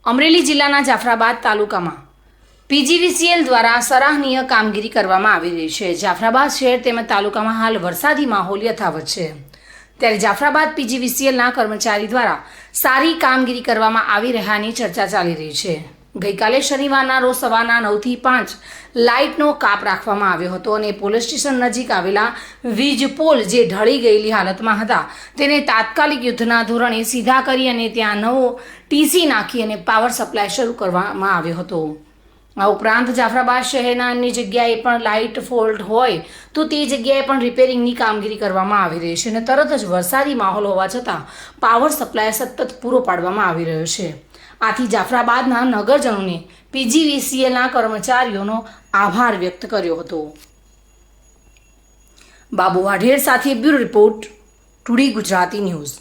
અમરેલી જિલ્લાના જાફરાબાદ તાલુકામાં પીજીવીસીએલ દ્વારા સરાહનીય કામગીરી કરવામાં આવી રહી છે। જાફરાબાદ શહેર તેમજ તાલુકામાં હાલ વરસાદી માહોલ યથાવત છે, ત્યારે જાફરાબાદ પીજીવીસીએલના કર્મચારી દ્વારા સારી કામગીરી કરવામાં આવી રહ્યાની ચર્ચા ચાલી રહી છે। ગઈકાલે શનિવારના રોજ સવારના 9 થી 5 લાઇટનો કાપ રાખવામાં આવ્યો હતો અને પોલીસ સ્ટેશન નજીક આવેલા વીજ પોલ જે ઢળી ગયેલી હાલતમાં હતા તેને તાત્કાલિક યુદ્ધના ધોરણે સીધા કરી અને ત્યાં નવો ટીસી નાખી અને પાવર સપ્લાય શરૂ કરવામાં આવ્યો હતો। આ ઉપરાંત જાફરાબાદ શહેરના અન્ય જગ્યાએ પણ લાઇટ ફોલ્ટ હોય તો તે જગ્યાએ પણ રિપેરિંગની કામગીરી કરવામાં આવી રહી છે અને તરત જ વરસાદી માહોલ હોવા છતાં પાવર સપ્લાય સતત પૂરો પાડવામાં આવી રહ્યો છે। આથી જાફરાબાદના નગરજનોને પીજીવીસીએલના કર્મચારીઓનો આભાર વ્યક્ત કર્યો હતો। બાબુ વાઢેર સાથે bureau report, today Gujarati news.